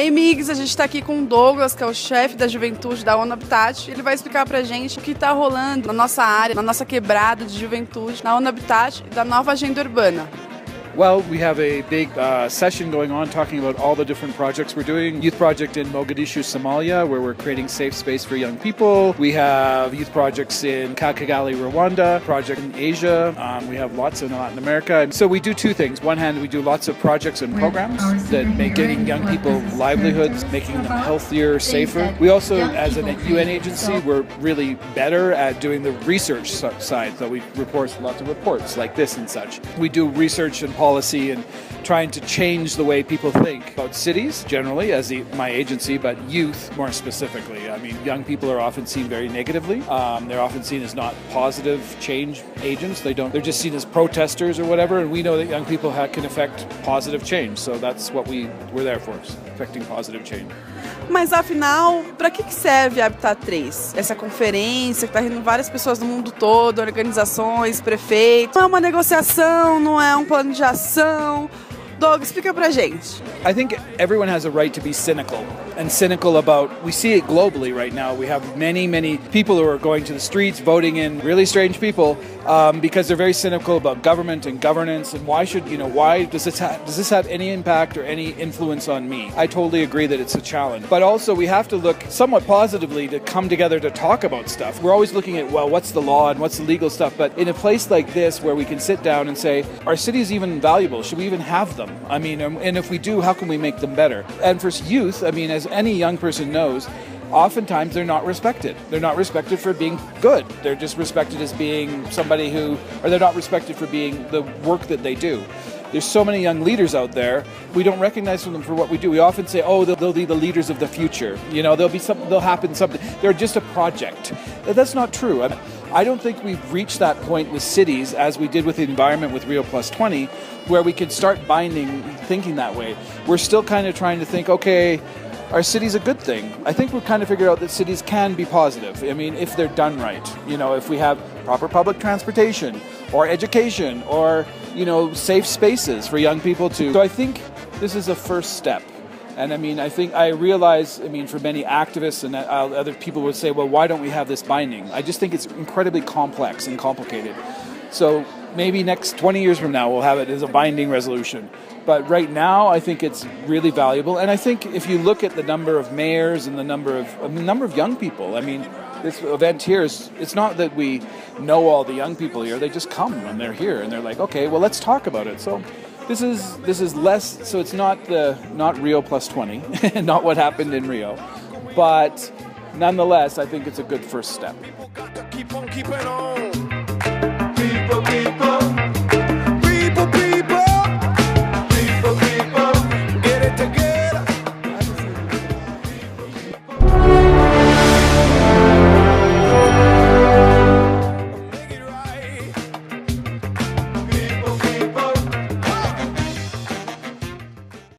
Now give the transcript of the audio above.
Ei, Migs, a gente está aqui com o Douglas, que é o chefe da juventude da ONU Habitat. Ele vai explicar pra gente o que está rolando na nossa área, na nossa quebrada de juventude, na ONU Habitat e da nova agenda urbana. Well, we have a big session going on talking about all the different projects we're doing. Youth project in Mogadishu, Somalia, where we're creating safe space for young people. We have youth projects in Kigali, Rwanda, project in Asia. We have lots in Latin America. And so we do two things. One hand, we do lots of projects and programs that make getting young people livelihoods, making them healthier, safer. We also, as a UN agency, we're really better at doing the research side. So we report lots of reports like this and such. We do research and policy and trying to change the way people think about cities generally as my agency, but youth more specifically. I mean, young people are often seen very negatively. They're often seen as not positive change agents. They're just seen as protesters or whatever, and we know that young people can affect positive change. So that's what we're there for, affecting positive change. Mas afinal, para que serve a Habitat 3? Essa conferência que está reunindo várias pessoas do mundo todo, organizações, prefeitos. Não é uma negociação, não é um plano de ação. Doug, explica pra gente. I think everyone has a right to be cynical and cynical about, we see it globally right now. We have many people who are going to the streets, voting in really strange people because they're very cynical about government and governance and why does this have any impact or any influence on me? I totally agree that it's a challenge. But also we have to look somewhat positively to come together to talk about stuff. We're always looking at, well, what's the law and what's the legal stuff? But in a place like this where we can sit down and say, are cities even valuable? Should we even have them? I mean, and if we do, how can we make them better? And for youth, I mean, as any young person knows, oftentimes they're not respected. They're not respected for being good. They're just respected as being somebody or they're not respected for being the work that they do. There's so many young leaders out there. We don't recognize them for what we do. We often say, oh, they'll be the leaders of the future. You know, they'll happen something. They're just a project. That's not true. I don't think we've reached that point with cities as we did with the environment with Rio Plus 20, where we could start thinking that way. We're still kind of trying to think, okay, are cities a good thing? I think we've kind of figured out that cities can be positive. I mean, if they're done right. You know, if we have proper public transportation or education or, safe spaces for young people too. So I think this is a first step. And I realize, for many activists and other people would say, well, why don't we have this binding? I just think it's incredibly complex and complicated. So maybe next 20 years from now, we'll have it as a binding resolution. But right now, I think it's really valuable. And I think if you look at the number of mayors and the number of young people, this event here it's not that we know all the young people here. They just come and they're here and they're like, okay, well, let's talk about it. So this is less, so it's not Rio Plus 20, not what happened in Rio. But nonetheless, I think it's a good first step. Keep on keeping on.